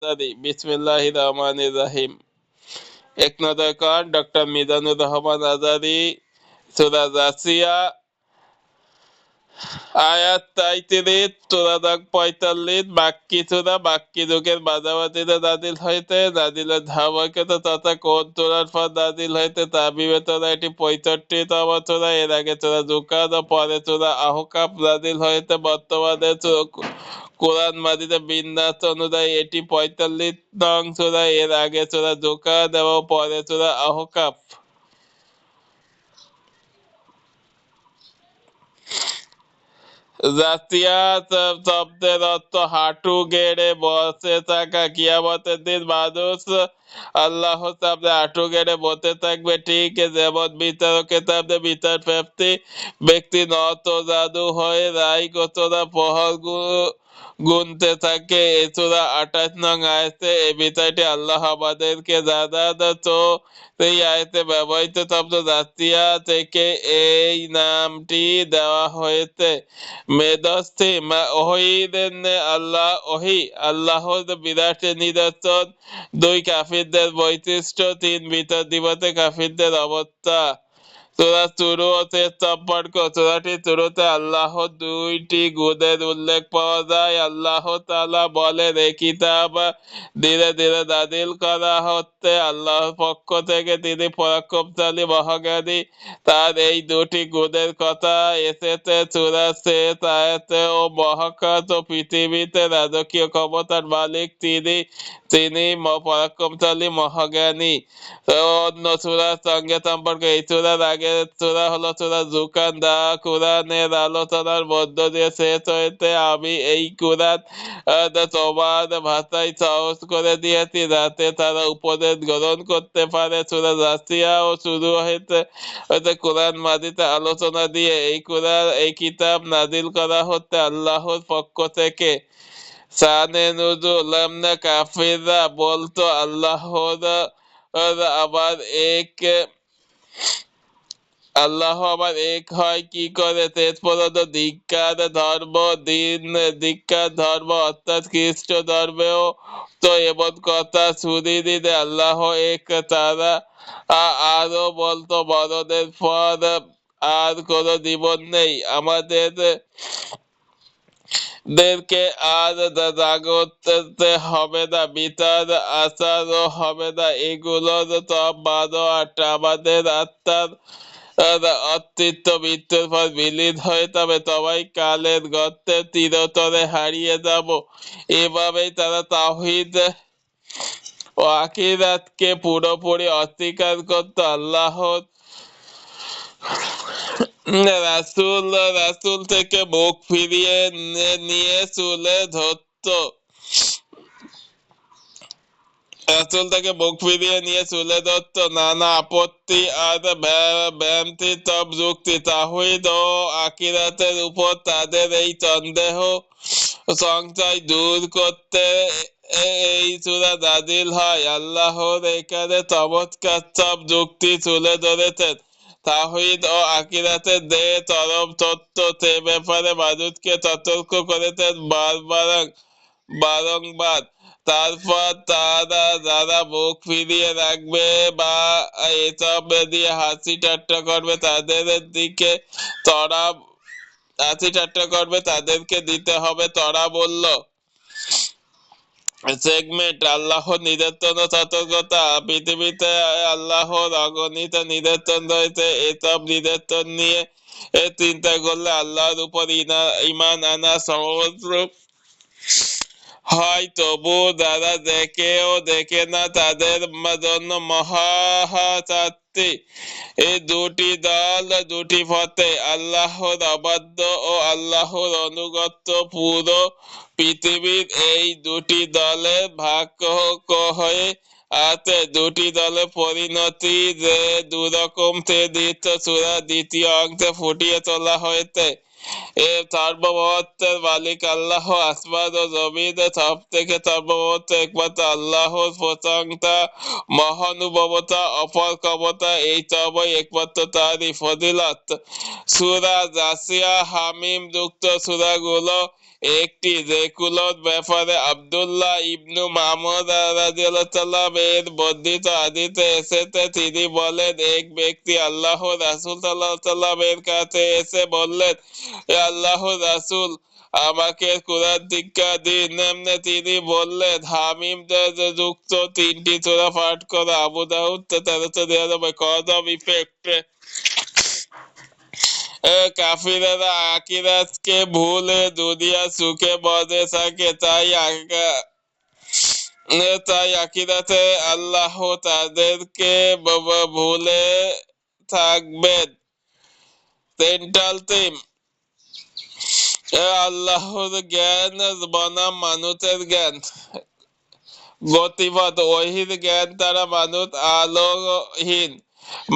আজাদি। বিসমিল্লাহির রহমানির রহিম। এক নজর কর ডক্টর মিজানুর রহমান আজাদি, সূরা জাসিয়া, আয়াত 33, সূরা 45। বাক্যি সূরা, বাক্যি যুগের মাঝামাঝিতে নাজিল হইতে, নাজিলের ধারাবাহিকতা তথা কোন সূরার পর নাজিল হইতে তা বিবেচনা এটি 65তম সূরা। এর আগে সূরা জুকার ও পরে সূরা আহকাফ নাজিল হইতে। বর্তমানে কোরআন মাজিদের বিন্যাস অনুযায়ী এটি 45 নং সূরা। এর আগে সূরা জুকার এবং পরে সূরা আহকাফ। জাসিয়া শব্দের অর্থ হাঁটু গেড়ে বসে থাকা। কিয়ামতের দিন মানুষ আল্লাহর সামনে হাঁটু গেড়ে বসে থাকবে, ঠিক যেমন বিচারকের সামনে বিচার প্রাপ্তি ব্যক্তি নত জাদু হয়ে রায় ঘোষণা প্রহর গুনতে থাকে। এই সূরা 28 নং আয়াতে এই বিষয়টি আল্লাহ আমাদেরকে জানান। তো এই আয়াতে ব্যবহৃত শব্দ জাসিয়া থেকে এই নামটি দেওয়া হয়েছে। মেদস্থি আল্লাহর বিরাট নিদর্শন। 2 কাফিরদের বৈশিষ্ট্য। 3 ভিতর দিবসে কাফিরদের অবস্থা। সূরা শুরু ও শেষ সম্পর্ক। সূরাটির শুরুতে আল্লাহর 2টি গুণের উল্লেখ পাওয়া যায়। আল্লাহ তাআলা বলেন, এই কিতাব ধীরে ধীরে নাযিল করা হচ্ছে আল্লাহর পক্ষ থেকে, তিনি পরাক্রমশালী মহাজ্ঞানী। তার এই 2টি গুণের কথা এসেছে সূরার শেষ আয়াতে। ও মহাকাশ ও পৃথিবীতে রাজকীয় ক্ষমতার মালিক তিনি পরাক্রমশালী মহাজ্ঞানী। অন্য সূরার সঙ্গে সম্পর্ক। এই সূরার আগের সূরা হলো সূরা জুকার, যা কুরআনের আলোচনার মধ্য দিয়ে শেষ হয়েছে। আমি এই কুরআন তোমার ভাষায় সহজ করে দিয়েছি যাতে তারা উপদেশ গ্রহণ করতে পারে। সূরা জাসিয়াও শুরু হয়েছে কুরআন মাজিদে আলোচনা দিয়ে। এই কিতাব নাজিল করা হচ্ছে আল্লাহর পক্ষ থেকে। শানে নুজুল। কাফিররা বলতো আল্লাহ আবার এক হয় কি করে। শেষ পর্যন্ত দীক্ষার ধর্ম অর্থাৎ খ্রিস্ট ধর্মেও তো এমন কথা শুনিনি যে আল্লাহ এক। তারা আরো বলতো মরণের পর আর কোনো জীবন নেই, আমাদেরকে আর জাগতে হবে না, বিচার আচারও হবে না। এগুলোর সব বানোয়াট। আমাদের আত্মার অস্তিত্ব মৃত্যুর পর বিলীন হয়ে যাবে, সবাই কালের গর্তে চিরতরে হারিয়ে যাব। এভাবেই তারা তাওহীদ ও আখিরাতকে পুরোপুরি অস্বীকার করত। আল্লাহর রাসূল থেকে মুখ ফিরিয়ে নিয়ে চুলে ধরত। নানা আপত্তি আর ভ্রান্তি সব যুক্তি। তাওহীদ ও আখিরাতের উপর তাদের এই সন্দেহ সংশয় দূর করতে এই সূরা নাযিল হয়। আল্লাহর এখানে চমৎকার সব যুক্তি তুলে ধরেছেন। তাওহীদ ও আখিরাতের যে চরম তথ্য, সে ব্যাপারে মানুষকে সতর্ক করেছেন বারংবার। তারপর তারা যারা মুখ ফিরিয়ে রাখবে বা এসব দিয়ে হাসি ঠাট্টা করবে তাদেরকে দিতে হবে তড়া বলল। সেগমেন্ট। আল্লাহর নিদর্শন ও সতর্কতা। পৃথিবীতে আল্লাহর অগণিত নিদর্শন রয়েছে। এসব নিদর্শন নিয়ে চিন্তা করলে আল্লাহর উপর ঈমান আনা সহজ হয়। তবু যারা দেখে না তাদের জন্য মহা শাস্তি। এই 2টি দল 2টি পথে। আল্লাহর অবাধ্য ও আল্লাহর অনুগত। পুরো পৃথিবীর এই 2টি দলের ভাগ হয়ে আছে। 2টি দলের পরিণতি যে দুরকম সে সূরার দ্বিতীয় অংশে ফুটিয়ে তোলা হয়েছে। এর সার্বভৌমত্বের মালিক আল্লাহ। আসমান ও জমিন সব থেকে সার্বভৌমত্ব একমাত্র আল্লাহর। প্রশংসা, মহানুভবতা, অপার ক্ষমতা এই সবই একমাত্র তারই ফজিলত। সূরা জাসিয়া হামিম যুক্ত সূরাগুলো একটি যেগুলোর ব্যাপারে আব্দুল্লাহ ইবনু মামুদ রাদিয়াল্লাহু এর বর্ধিত হাদিসে এসেছে, তিনি বলেন, এক ব্যক্তি আল্লাহ রাসূল সাল্লাল্লাহু এর কাছে এসে বললেন, হে আল্লাহর রাসূল, আমাকে কুরআন শিক্ষা দিন। তিনি বললেন, হামিম যুক্ত 3টি সূরা পাঠ করো। Abu Dawud 1399। Cause of effect. কাফিরেরা আখিরাতকে ভুলে দুনিয়া সুখে বসে থাকে, তাই আখিরাতে আল্লাহ তাদেরকে ভুলে থাকবেন। সেন্ট্রাল থিম, আল্লাহর জ্ঞান বনাম মানুষের জ্ঞান। গতিপথ, ওহীর জ্ঞান দ্বারা মানুষ আলোহীন।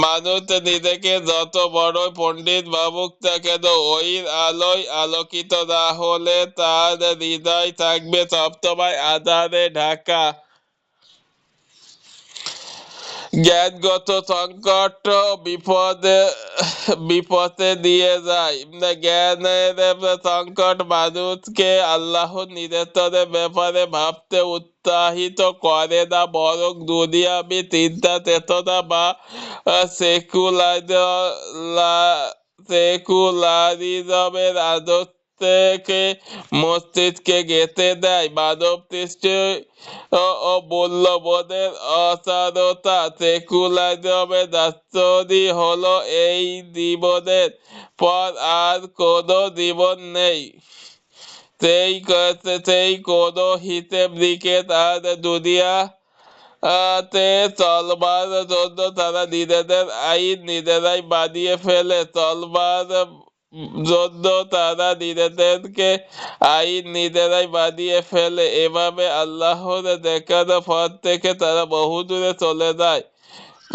মানুষ নিজেকে যত বড় পণ্ডিত ভাবুক না কেন, ওহীর আলোয় আলোকিত না হলে তার হৃদয় থাকবে সবসময় আঁধারে ঢাকা। জ্ঞানগত সংকট বিপদে দিয়ে যায়। জ্ঞানের সংকট মানুষকে আল্লাহর নির্দেশের ব্যাপারে ভাবতে উৎসাহিত করে না, বরং দুনিয়াবি চিন্তা চেতনা বা সেকুলারিজমের আদর্শকে মস্তিষ্কে গেঁথে দেয়। মানব সৃষ্টি ও মূল্যবোধের অসারতা। সেকুলারিজমের দার্শনিক হলো এই জীবনের পর আর কোনো জীবন নেই, সেই কোনো হিসেব নিকেশ আর দুনিয়াতে চলবার জন্য তারা নিজেদের আইন নিজেরাই বানিয়ে ফেলে। চলবার জন্য তারা নিজেদেরকে আইন নিজেরাই বানিয়ে ফেলে। এভাবে আল্লাহর দেখানো পথ থেকে তারা বহু দূরে চলে যায়।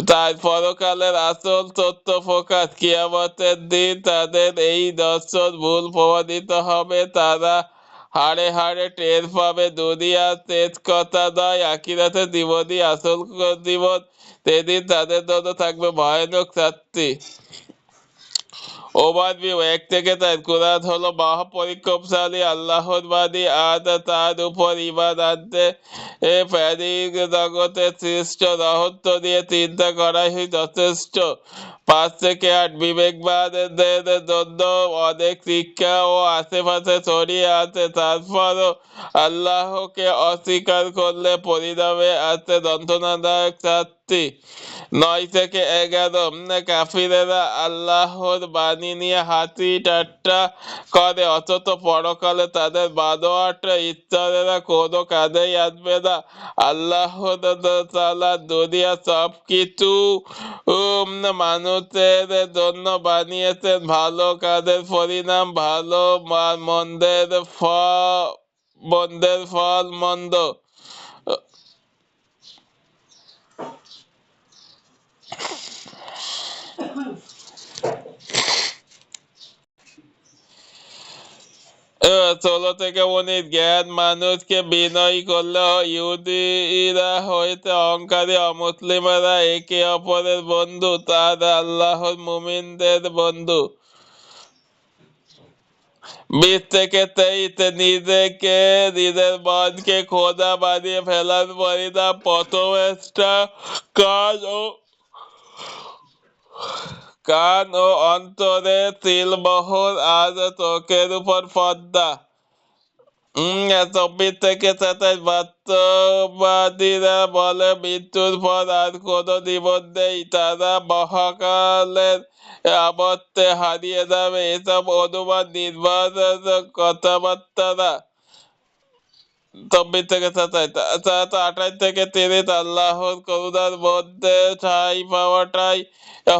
তাই পরকালের আসল তথ্য প্রকাশ, কিয়ামতের দিন তাদের এই দর্শন ভুল প্রমাণিত হবে। তারা হাড়ে হাড়ে টের পাবে দুনিয়ার শেষ কথা নয়, আখিরাতের জীবনই আসল জীবন। সেদিন তাদের জন্য থাকবে ভয়ানক শাস্তি। ওভারভিউ 1 থেকে 4। কুরআন হলো মহাপরিক্রমশালী আল্লাহর বাণী, আর তার উপর ঈমান আনতে প্রাণী জগতের সৃষ্ট রহস্য নিয়ে চিন্তা করাই যথেষ্ট। 5 থেকে 8। বিবেকবানদের জন্য অনেক শিক্ষা ও আশেপাশে ছড়িয়ে আছে, তারপরও আল্লাহকে অস্বীকার করলে পরিণামে আছে যন্ত্রণাদায়ক শাস্তি। 9 থেকে 11। কাফিরেরা আল্লাহর বাণী নিয়ে হাসি ঠাট্টা করে, অথচ পরকালে তাদের বানোয়াট ঈশ্বরেরা কোনো কাজেই আসবে না। আল্লাহ তাআলা দুনিয়া সবকিছু মানুষের জন্য বানিয়েছেন, ভালো কাজের পরিণাম ভালো, মন্দের ফল মন্দ। ষোলো থেকে 19। জ্ঞান মানুষকে বিনয়ী করলে ইহুদীরা হইতে অহংকারী অমুসলিমেরা একে অপরের বন্ধু, তার আল্লাহর মুমিনদের বন্ধু। 20 থেকে 23। নিজের মনকে খোদা বানিয়ে ফেলার পরিণাম পথভ্রষ্ট। কান ও অন্তরে সিলমোহর আর চোখের উপর পর্দা। 24 থেকে 27। বাস্তববাদীরা বলে মৃত্যুর পর আর কোনো জীবন নেই, তারা মহাকালের আবর্তে হারিয়ে যাবে। এসব অনুমান নির্ভর কথাবার্তা না। 24 থেকে 27। 28 থেকে 30। আল্লাহর করুণার মধ্যে ঠাঁই পাওয়াটাই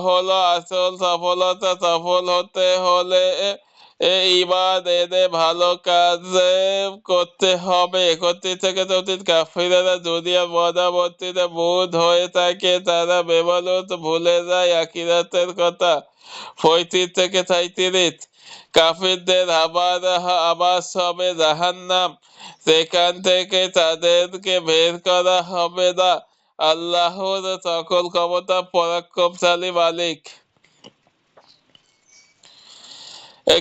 হলো আসল সফলতা। সফল হতে হলে ঈমান এনে ভালো কাজ করতে হবে। 31 থেকে 34। কাফিরেরা দুনিয়ার মধ্যবর্তীতে মুদ হয়ে থাকে, তারা বেমালুম ভুলে যায় আখিরাতের কথা। 35 থেকে 37। কাফিরদের আবাস হবে জাহান্নাম, সেখান থেকে তাদেরকে বের করা হবে না। আল্লাহর সকল ক্ষমতা, পরাক্রমশালী মালিক।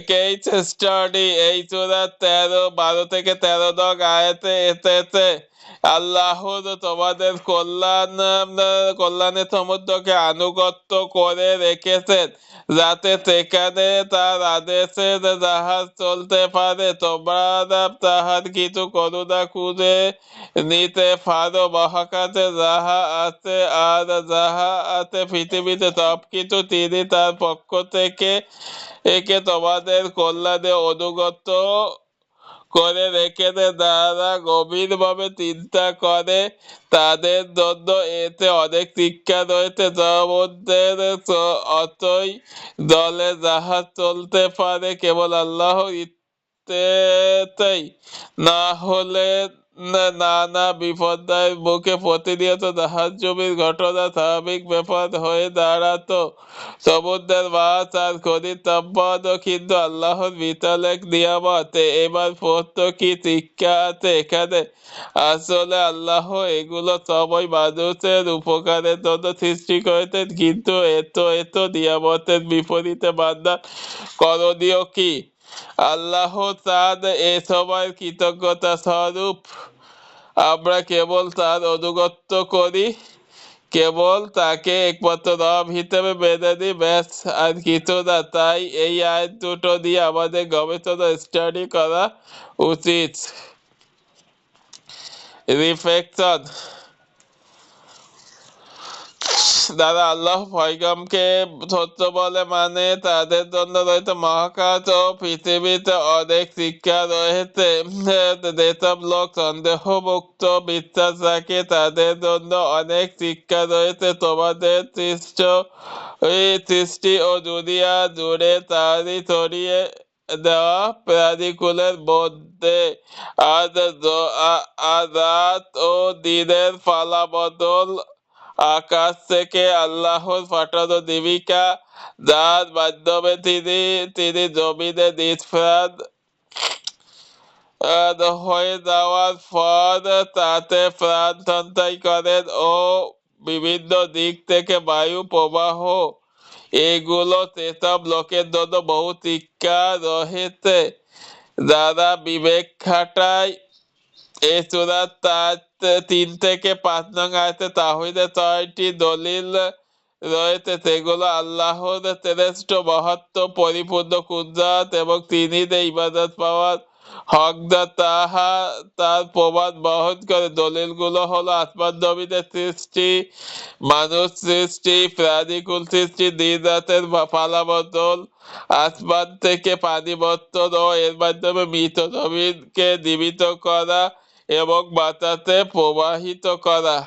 কেইস স্টাডি এই সূরা 12 থেকে 13 এসেছে। আল্লাহ তোমাদের কল্যাণে সমুদ্রকে আনুগত্য করে রেখেছেন, যাতে সেখানে তার আদেশে জাহাজ চলতে পারে। তোমরা তাহার কিছু করুণা খুঁজে নিতে পারো। মহাকাশে যাহা আছে আর যাহা আছে পৃথিবীতে সবকিছু তিনি তার পক্ষ থেকে একে তোমাদের কল্যাণে অনুগত করে রেখেছে। যারা গভীরভাবে চিন্তা করে তাদের জন্য এতে অনেক শিক্ষা রয়েছে। সমুদ্রের অতই জলে জাহাজ চলতে পারে কেবল আল্লাহর ইচ্ছেতেই, না হলে নানা বিপর্যয়ের মুখে প্রতিনিয়ত জাহাজজুবির ঘটনা স্বাভাবিক ব্যাপার হয়ে দাঁড়াতো। সমুদ্রের মাছ আর খনিজ সম্পদ কিন্তু আল্লাহর বিশাল এক নিয়ামত। এবার প্রশ্ন, কি শিক্ষা আছে এখানে? আসলে আল্লাহ এগুলো সবই মানুষের উপকারের জন্য সৃষ্টি করেছেন, কিন্তু এত নিয়ামতের বিপরীতে বান্দার করণীয় কি? আল্লাহ চাঁদ এ সময় কৃতজ্ঞতা স্বরূপ আমরা কেবল তার অনুগত্য করি, কেবল তাকে একমাত্র রব হিসেবে মেনে নিই, ব্যাস, আর কিছু না। তাই এই আয়াত দুটো দিয়ে আমাদের গবেষণা স্টাডি করা উচিত। রিফ্লেকশন। যারা আল্লাহ পয়গম্বরকে সত্য বলে মানে তাদের জন্য রয়েছে মহাকাশ ও পৃথিবীতে অনেক শিক্ষা রয়েছে। যেসব লোক সন্দেহমুক্ত বিশ্বাস রাখে তাদের জন্য অনেক শিক্ষা রয়েছে। তোমাদের সৃষ্টি ও দুনিয়া জুড়ে তারই ছড়িয়ে দেওয়া প্রাণীকুলের মধ্যে আর রাত ও দিনের পালাবদল আকাশ থেকে আল্লাহর পাঠানো জীবিকা, যার মাধ্যমে তিনি জমিনে নিষ্প্রাণ হয়ে যাওয়ার পর তাতে প্রাণ সঞ্চয় করেন ও বিভিন্ন দিক থেকে বায়ু প্রবাহ, এগুলো সেসব লোকের জন্য বহু শিক্ষা রয়েছে যারা বিবেক খাটায়। এই সূরার 3 থেকে 5 নং আয়াতে তাওহীদের 6টি দলিল রয়েছে। সেগুলো আল্লাহর শ্রেষ্ঠ মহত্ব, পরিপূর্ণ কুদরত এবং তিনি যে ইবাদত পাওয়ার হকদার তার প্রমাণ বহন করে। দলিলগুলো হলো আসমান জমিনের সৃষ্টি, মানুষ সৃষ্টি, প্রাণীকুল সৃষ্টি, দিন রাতের পালাবদল, আসমান থেকে পানি বর্তন ও এর মাধ্যমে মৃত জমিনকে জীবিত করা এবং বাতাসে প্রবাহিত করা।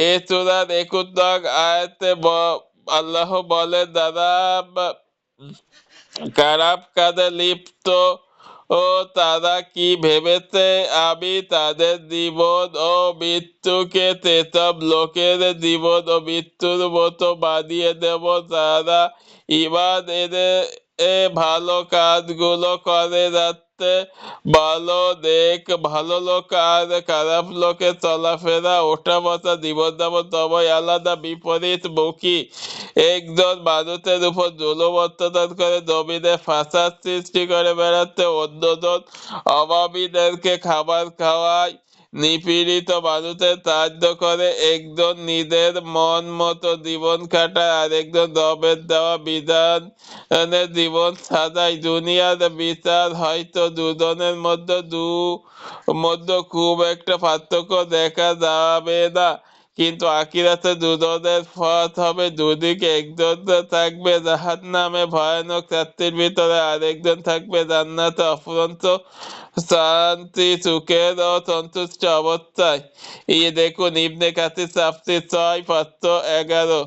এ সূরার 21 নং আয়াতে আল্লাহ বলেন, যারা খারাপ কাজে লিপ্ত ও তারা কি ভেবেছে আমি তাদের জীবন ও মৃত্যুকে সেসব লোকের জীবন ও মৃত্যুর মতো বানিয়ে দেব যারা ঈমান এনে ভালো কাজগুলো করে যাচ্ছে। ভালো লোক আর খারাপ লোকের চলাফেরা, ওঠা বসা, জীবনযাপন সবাই আলাদা, বিপরীত মুখী। একজন মানুষের উপর জুলুম অত্যাচার করে জমিনে ফাসাদ সৃষ্টি করে বেড়াচ্ছে, অন্যজন অভাবীদেরকে খাবার খাওয়ায়, নিপীড়িত মানুষের সাহায্য করে। একজন নিজের মন মতো জীবন কাটায়, আরেকজন রবের দেওয়া বিধানের জীবন সাজায়। দুনিয়ার বিচার হয়তো দুজনের মধ্যে খুব একটা পার্থক্য দেখা যাবে না, কিন্তু আখিরাতে দুজনের পথ হবে দুদিকে। একজন থাকবে জাহান্নামে ভয়ানক শাস্তির ভিতরে, আরেকজন থাকবে জান্নাতে অফুরন্ত শান্তি, সুখের ও সন্তুষ্ট অবস্থায়। দেখুন ইবনে কাসির তাফসীর 6-511।